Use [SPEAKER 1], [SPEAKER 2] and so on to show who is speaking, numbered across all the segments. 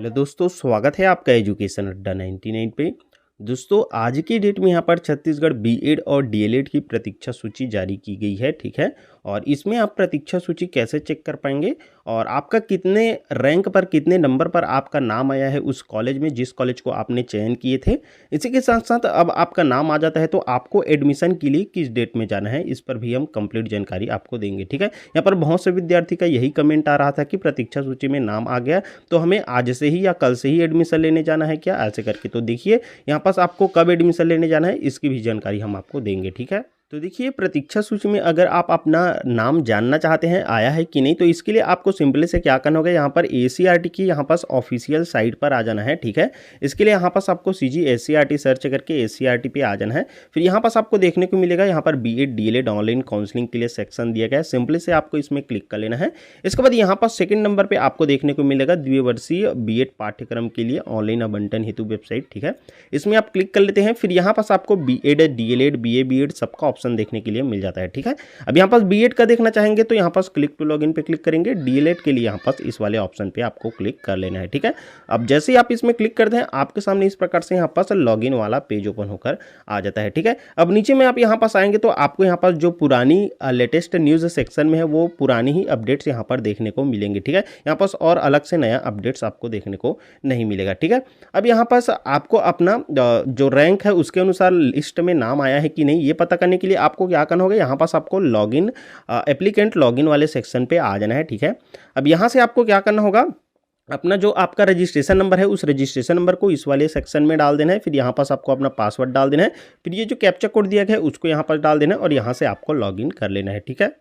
[SPEAKER 1] Hello दोस्तों, स्वागत है आपका एजुकेशन अड्डा 99 पे। दोस्तों, आज की डेट में यहाँ पर छत्तीसगढ़ बीएड और डीएलएड की प्रतीक्षा सूची जारी की गई है, ठीक है। और इसमें आप प्रतीक्षा सूची कैसे चेक कर पाएंगे और आपका कितने रैंक पर, कितने नंबर पर आपका नाम आया है उस कॉलेज में जिस कॉलेज को आपने चयन किए थे। इसी के साथ साथ अब आपका नाम आ जाता है तो आपको एडमिशन के लिए किस डेट में जाना है, इस पर भी हम कंप्लीट जानकारी आपको देंगे, ठीक है। यहाँ पर बहुत से विद्यार्थी का यही कमेंट आ रहा था कि प्रतीक्षा सूची में नाम आ गया तो हमें आज से ही या कल से ही एडमिशन लेने जाना है क्या, ऐसे करके। तो देखिए यहाँ पास आपको कब एडमिशन लेने जाना है इसकी भी जानकारी हम आपको देंगे, ठीक है। तो देखिए, प्रतीक्षा सूची में अगर आप अपना नाम जानना चाहते हैं आया है कि नहीं, तो इसके लिए आपको सिंपली से क्या करना होगा, यहाँ पर एससीईआरटी की यहाँ पास ऑफिशियल साइट पर आ जाना है, ठीक है। इसके लिए यहाँ पास आपको सीजी एससीईआरटी सर्च करके एससीईआरटी पे आ जाना है। फिर यहाँ पास आपको देखने को मिलेगा यहाँ पर बीएड डीएलएड ऑनलाइन काउंसलिंग के लिए सेक्शन दिया गया है। सिंपली से आपको इसमें क्लिक कर लेना है। इसके बाद यहाँ पास सेकंड नंबर पर आपको देखने को मिलेगा द्विवर्षीय बीएड पाठ्यक्रम के लिए ऑनलाइन आवंटन हेतु वेबसाइट, ठीक है। इसमें आप क्लिक कर लेते हैं। फिर यहाँ पास आपको बीएड डीएलएड बीए बीएड सबका ऑप्शन देखने के लिए मिल जाता है, ठीक है। अब यहाँ पास बीएड का देखना चाहेंगे तो यहाँ पास क्लिक टू लॉगिन पे क्लिक करेंगे। डीएलएड के लिए यहाँ पास इस वाले ऑप्शन पे आपको क्लिक कर लेना है, ठीक है। अब जैसे ही आप इसमें क्लिक करते हैं आपके सामने इस प्रकार से यहाँ पास लॉगिन वाला पेज ओपन होकर आ जाता है, ठीक है। अब नीचे में आप यहाँ पास आएंगे तो आपको यहाँ पास जो पुरानी लेटेस्ट न्यूज सेक्शन में है वो पुरानी ही अपडेट्स यहाँ पर देखने को मिलेंगे, ठीक है। यहाँ पास और अलग से नया अपडेट्स आपको देखने को नहीं मिलेगा, ठीक है। अब यहाँ पास आपको अपना जो रैंक है उसके अनुसार लिस्ट में नाम आया है कि नहीं ये पता करने के लिए आपको क्या करना होगा, यहाँ पास आपको लॉगिन एप्लीकेंट लॉगिन वाले सेक्शन पे आ जाना है, ठीक है। अब यहाँ से आपको क्या करना होगा, अपना जो आपका रजिस्ट्रेशन नंबर है उस रजिस्ट्रेशन नंबर को इस वाले सेक्शन में डाल देना है। फिर यहाँ पास आपको अपना पासवर्ड डाल देना है। फिर ये जो कैप्चा कोड दिया गया है उसको यहाँ पर डाल देना है और यहाँ से आपको लॉगिन कर लेना है, ठीक है।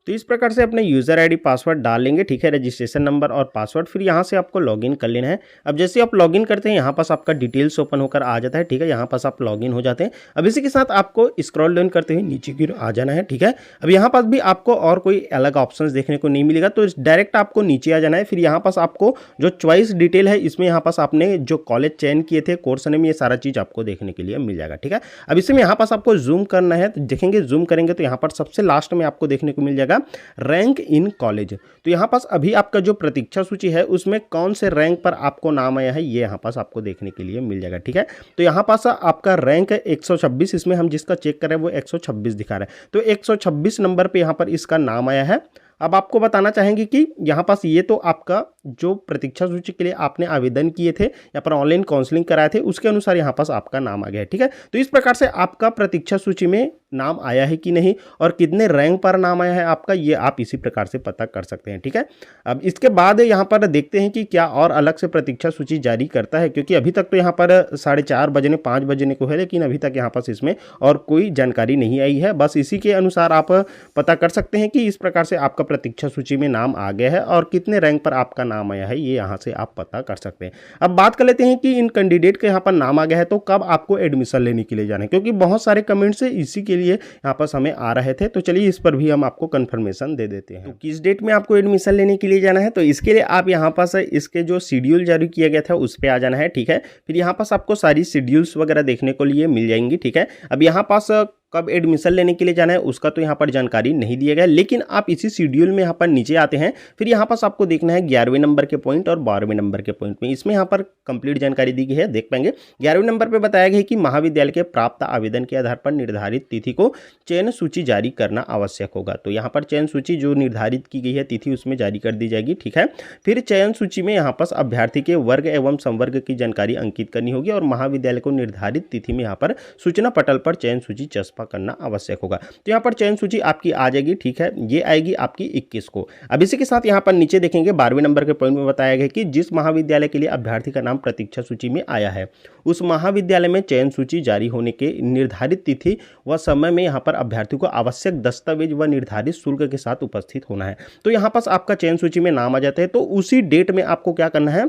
[SPEAKER 1] तो इस प्रकार से अपने यूज़र आईडी पासवर्ड डाल लेंगे, ठीक है, रजिस्ट्रेशन नंबर और पासवर्ड। फिर यहाँ से आपको लॉगिन कर लेना है। अब जैसे आप लॉगिन करते हैं यहाँ पास आपका डिटेल्स ओपन होकर आ जाता है, ठीक है। यहाँ पास आप लॉगिन हो जाते हैं। अब इसी के साथ आपको स्क्रॉल डाउन करते हुए नीचे की ओर आ जाना है, ठीक है। अब यहाँ पास भी आपको और कोई अलग ऑप्शंस देखने को नहीं मिलेगा तो डायरेक्ट आपको नीचे आ जाना है। फिर यहाँ पास आपको जो चॉइस डिटेल है इसमें यहाँ पास आपने जो कॉलेज चयन किए थे, कोर्स नेम, ये सारा चीज़ आपको देखने के लिए मिल जाएगा, ठीक है। अब इसमें यहाँ पास आपको जूम करना है तो देखेंगे, जूम करेंगे तो यहाँ पर सबसे लास्ट में आपको देखने को मिल जाएगा रैंक इन कॉलेज। तो यहाँ पास अभी आपका जो प्रतीक्षा सूची है उसमें कौन से रैंक पर आपको नाम आया है ये यहाँ पास आपको देखने के लिए मिल जाएगा, ठीक है। तो यहाँ पास आपका रैंक है 126, इसमें हम जिसका चेक कर रहे हैं वो 126 दिखा रहा है। तो 126 नंबर पे यहाँ पर इसका नाम आया है। अब आपको बताना चाहेंगे कि यहाँ पास ये तो आपका जो प्रतीक्षा सूची के लिए आपने आवेदन किए थे, यहाँ पर ऑनलाइन काउंसलिंग कराए थे, उसके अनुसार यहाँ पास आपका नाम आ गया है, ठीक है। तो इस प्रकार से आपका प्रतीक्षा सूची में नाम आया है कि नहीं और कितने रैंक पर नाम आया है आपका, ये आप इसी प्रकार से पता कर सकते हैं, ठीक है। अब इसके बाद यहाँ पर देखते हैं कि क्या और अलग से प्रतीक्षा सूची जारी करता है, क्योंकि अभी तक तो यहाँ पर 4:30 बजने 5 बजने को है, लेकिन अभी तक यहाँ पास इसमें और कोई जानकारी नहीं आई है। बस इसी के अनुसार आप पता कर सकते हैं कि इस प्रकार से आपका प्रतीक्षा सूची में नाम आ गया है और कितने रैंक पर आपका नाम आया है ये यहाँ से आप पता कर सकते हैं। अब बात कर लेते हैं कि इन कैंडिडेट के यहाँ पर नाम आ गया है तो कब आपको एडमिशन लेने के लिए जाना है, क्योंकि बहुत सारे कमेंट्स इसी के लिए यहाँ पर हमें आ रहे थे। तो चलिए इस पर भी हम आपको कंफर्मेशन दे देते हैं। तो किस डेट में आपको एडमिशन लेने के लिए जाना है, तो इसके लिए आप यहाँ पास इसके जो शेड्यूल जारी किया गया था उस पर आ जाना है, ठीक है। फिर यहाँ पास आपको सारी शेड्यूल्स वगैरह देखने को लिए मिल जाएंगी, ठीक है। अब यहाँ पास कब एडमिशन लेने के लिए जाना है उसका तो यहाँ पर जानकारी नहीं दिया गया, लेकिन आप इसी शेड्यूल में यहाँ पर नीचे आते हैं। फिर यहाँ पास आपको देखना है 11वें नंबर के पॉइंट और 12वें नंबर के पॉइंट में, इसमें यहाँ पर कंप्लीट जानकारी दी गई है, देख पाएंगे। 11वें नंबर पर बताया गया है कि महाविद्यालय के प्राप्त आवेदन के आधार पर निर्धारित तिथि को चयन सूची जारी करना आवश्यक होगा। तो यहाँ पर चयन सूची जो निर्धारित की गई है तिथि उसमें जारी कर दी जाएगी, ठीक है। फिर चयन सूची में यहाँ पास अभ्यर्थी के वर्ग एवं संवर्ग की जानकारी अंकित करनी होगी और महाविद्यालय को निर्धारित तिथि में यहाँ पर सूचना पटल पर चयन सूची चस्पा करना आवश्यक होगा। तो यहाँ पर चयन सूची आपकी आ जाएगी, ठीक है। ये आएगी आपकी 21 को। अब इसी के साथ यहाँ पर नीचे देखेंगे 12वें नंबर के पॉइंट में बताया गया कि जिस महाविद्यालय के लिए अभ्यर्थी का नाम प्रतीक्षा सूची में आया है उस महाविद्यालय में चयन सूची जारी होने के निर्धारित तिथि व समय में यहाँ पर अभ्यर्थी को आवश्यक दस्तावेज व निर्धारित शुल्क के साथ उपस्थित होना है। तो यहाँ पास आपका चयन सूची में नाम आ जाता है तो उसी डेट में आपको क्या करना है,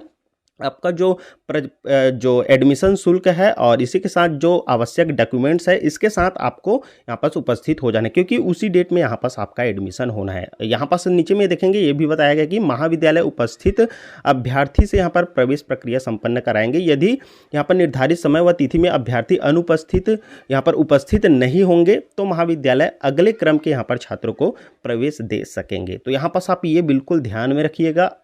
[SPEAKER 1] आपका जो एडमिशन शुल्क है और इसी के साथ जो आवश्यक डॉक्यूमेंट्स है इसके साथ आपको यहाँ पास उपस्थित हो जाना है, क्योंकि उसी डेट में यहाँ पास आपका एडमिशन होना है। यहाँ पास नीचे में देखेंगे ये भी बताया गया कि महाविद्यालय उपस्थित अभ्यर्थी से यहाँ पर प्रवेश प्रक्रिया संपन्न कराएंगे। यदि यहाँ पर निर्धारित समय व तिथि में अभ्यर्थी अनुपस्थित यहाँ पर उपस्थित नहीं होंगे तो महाविद्यालय अगले क्रम के यहाँ पर छात्रों को प्रवेश दे सकेंगे। तो यहाँ पास आप ये बिल्कुल ध्यान में रखिएगा।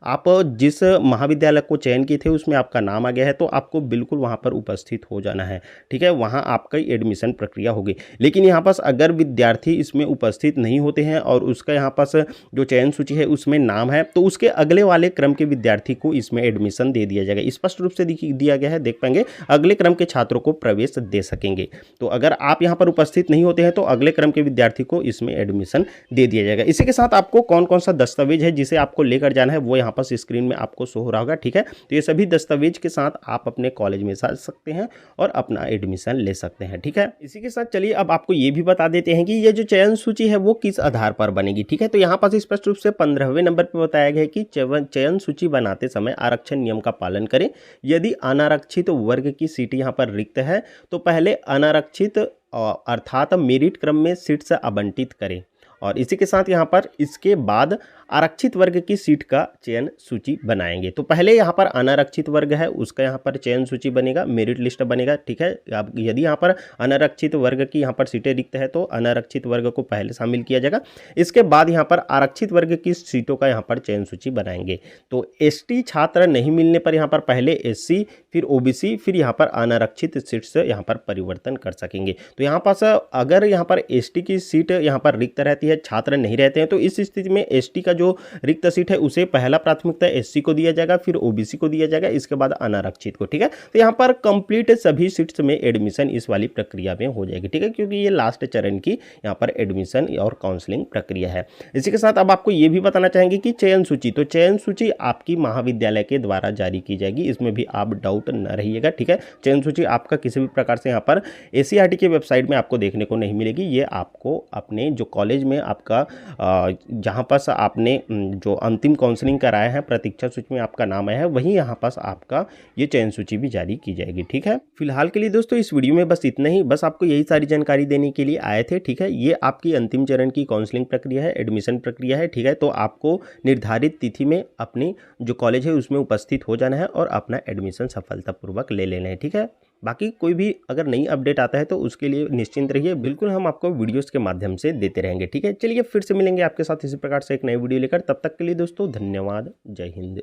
[SPEAKER 1] आप जिस महाविद्यालय को चयन किए थे उसमें आपका नाम आ गया है तो आपको बिल्कुल वहाँ पर उपस्थित हो जाना है, ठीक है। वहाँ आपका एडमिशन प्रक्रिया होगी। लेकिन यहाँ पास अगर विद्यार्थी इसमें उपस्थित नहीं होते हैं और उसका यहाँ पास जो चयन सूची है उसमें नाम है, तो उसके अगले वाले क्रम के विद्यार्थी को इसमें एडमिशन दे दिया जाएगा। स्पष्ट रूप से दिया गया है, देख पाएंगे, अगले क्रम के छात्रों को प्रवेश दे सकेंगे। तो अगर आप यहाँ पर उपस्थित नहीं होते हैं तो अगले क्रम के विद्यार्थी को इसमें एडमिशन दे दिया जाएगा। इसी के साथ आपको कौन कौन सा दस्तावेज है जिसे आपको लेकर जाना है वो यहाँ पर स्क्रीन में आपको शो हो रहा होगा, ठीक है। तो ये सभी दस्तावेज के साथ आप अपने कॉलेज में जा सकते हैं और अपना एडमिशन ले सकते हैं, ठीक है। इसी के साथ चलिए अब आपको ये भी बता देते हैं कि ये जो चयन सूची है वो किस आधार पर बनेगी, ठीक है। तो यहाँ पर स्पष्ट रूप से 15वें नंबर पर बताया गया है कि चयन सूची बनाते समय आरक्षण नियम का पालन करें। यदि अनारक्षित वर्ग की सीट यहाँ पर रिक्त है तो पहले अनारक्षित अर्थात मेरिट क्रम में सीट से आवंटित करें, और इसी के साथ यहाँ पर इसके बाद आरक्षित वर्ग की सीट का चयन सूची बनाएंगे। तो पहले यहाँ पर अनारक्षित वर्ग है उसका यहाँ पर चयन सूची बनेगा, मेरिट लिस्ट बनेगा, ठीक है। अब यदि यहाँ पर अनारक्षित वर्ग की यहाँ पर सीटें रिक्त है तो अनारक्षित वर्ग को पहले शामिल किया जाएगा। इसके बाद यहाँ पर आरक्षित वर्ग की सीटों का यहाँ पर चयन सूची बनाएंगे। तो एसटी छात्र नहीं मिलने पर यहाँ पर पहले एससी, फिर ओबीसी, फिर यहाँ पर अनारक्षित सीट से यहाँ पर परिवर्तन कर सकेंगे। तो यहाँ पास अगर यहाँ पर एसटी की सीट यहाँ पर रिक्त रहती है, छात्र नहीं रहते हैं, तो इस स्थिति में एसटी का जो रिक्त सीट है उसे पहला प्राथमिकता एससी को दिया जाएगा, फिर ओबीसी को दिया जाएगा, इसके बाद अनारक्षित को, ठीक है। तो यहाँ पर कंप्लीट सभी सीट्स में एडमिशन इस वाली प्रक्रिया में हो जाएगी, ठीक है, क्योंकि ये लास्ट चरण की यहाँ पर एडमिशन और काउंसलिंग प्रक्रिया है। इसी के साथ अब आपको ये भी बताना चाहेंगे कि चयन सूची, तो चयन सूची आपकी महाविद्यालय के द्वारा जारी की जाएगी, इसमें भी आप डाउट न रहिएगा, ठीक है। चयन सूची आपका किसी भी प्रकार से यहाँ पर एससीईआरटी की वेबसाइट में आपको देखने को नहीं मिलेगी। ये आपको अपने जो कॉलेज में आपका जहाँ पास आपने जो अंतिम काउंसलिंग कराया है, प्रतीक्षा सूची में आपका नाम आया है, वहीं यहाँ पास आपका ये चयन सूची भी जारी की जाएगी, ठीक है। फिलहाल के लिए दोस्तों इस वीडियो में बस इतना ही, बस आपको यही सारी जानकारी देने के लिए आए थे, ठीक है। ये आपकी अंतिम चरण की काउंसलिंग प्रक्रिया है, एडमिशन प्रक्रिया है, ठीक है। तो आपको निर्धारित तिथि में अपनी जो कॉलेज है उसमें उपस्थित हो जाना है और अपना एडमिशन सफलतापूर्वक ले लेना है, ठीक है। बाकी कोई भी अगर नई अपडेट आता है तो उसके लिए निश्चिंत रहिए, बिल्कुल हम आपको वीडियोस के माध्यम से देते रहेंगे, ठीक है। चलिए फिर से मिलेंगे आपके साथ इसी प्रकार से एक नई वीडियो लेकर, तब तक के लिए दोस्तों धन्यवाद, जय हिंद।